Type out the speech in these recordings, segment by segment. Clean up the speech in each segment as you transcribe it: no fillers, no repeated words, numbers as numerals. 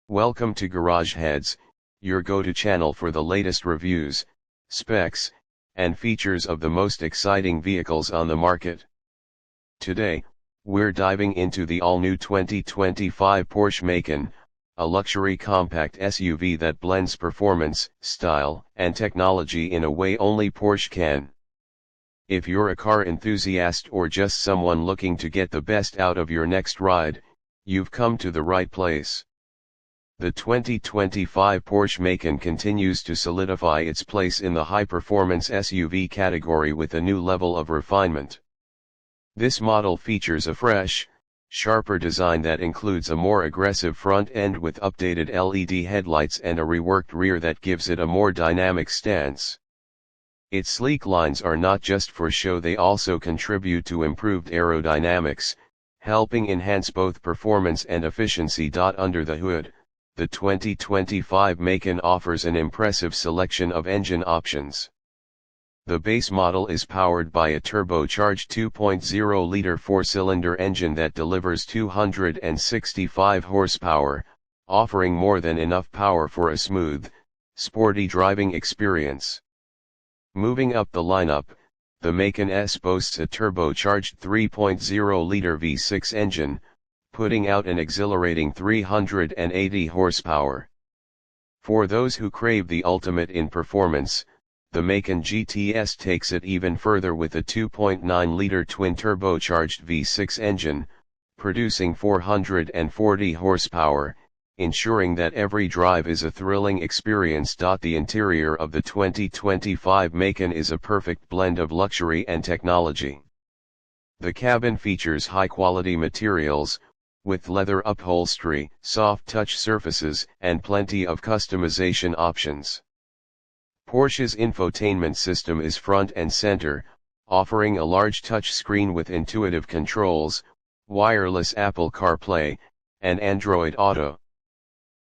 Welcome to Garage Heads, your go-to channel for the latest reviews, specs, and features of the most exciting vehicles on the market. Today, we're diving into the all-new 2025 Porsche Macan, a luxury compact SUV that blends performance, style, and technology in a way only Porsche can. If you're a car enthusiast or just someone looking to get the best out of your next ride, you've come to the right place. The 2025 Porsche Macan continues to solidify its place in the high-performance SUV category with a new level of refinement. This model features a fresh, sharper design that includes a more aggressive front end with updated LED headlights and a reworked rear that gives it a more dynamic stance. Its sleek lines are not just for show, they also contribute to improved aerodynamics, helping enhance both performance and efficiency. Under the hood, the 2025 Macan offers an impressive selection of engine options. The base model is powered by a turbocharged 2.0-liter four-cylinder engine that delivers 265 horsepower, offering more than enough power for a smooth, sporty driving experience. Moving up the lineup, the Macan S boasts a turbocharged 3.0-liter V6 engine, putting out an exhilarating 380 horsepower. For those who crave the ultimate in performance, the Macan GTS takes it even further with a 2.9-liter twin-turbocharged V6 engine, producing 440 horsepower, ensuring that every drive is a thrilling experience. The interior of the 2025 Macan is a perfect blend of luxury and technology. The cabin features high-quality materials, with leather upholstery, soft touch surfaces, and plenty of customization options. Porsche's infotainment system is front and center, offering a large touchscreen with intuitive controls, wireless Apple CarPlay, and Android Auto.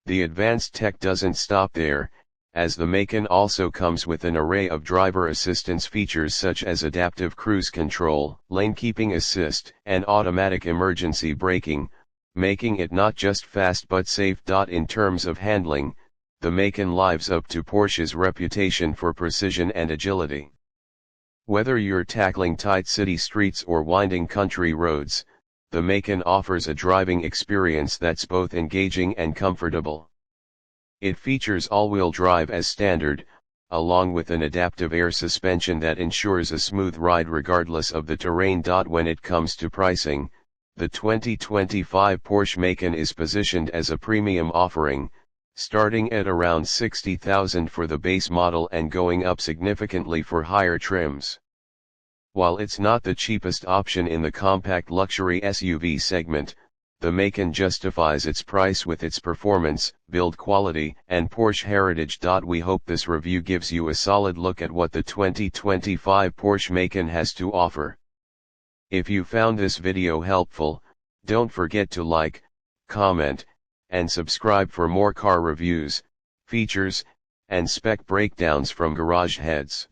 The advanced tech doesn't stop there, as the Macan also comes with an array of driver assistance features such as adaptive cruise control, lane keeping assist, and automatic emergency braking, making it not just fast but safe. In terms of handling, the Macan lives up to Porsche's reputation for precision and agility. Whether you're tackling tight city streets or winding country roads, the Macan offers a driving experience that's both engaging and comfortable. It features all-wheel drive as standard, along with an adaptive air suspension that ensures a smooth ride regardless of the terrain. When it comes to pricing, the 2025 Porsche Macan is positioned as a premium offering, starting at around $60,000 for the base model and going up significantly for higher trims. While it's not the cheapest option in the compact luxury SUV segment, the Macan justifies its price with its performance, build quality, and Porsche heritage. We hope this review gives you a solid look at what the 2025 Porsche Macan has to offer. If you found this video helpful, don't forget to like, comment, and subscribe for more car reviews, features, and spec breakdowns from Garage Heads.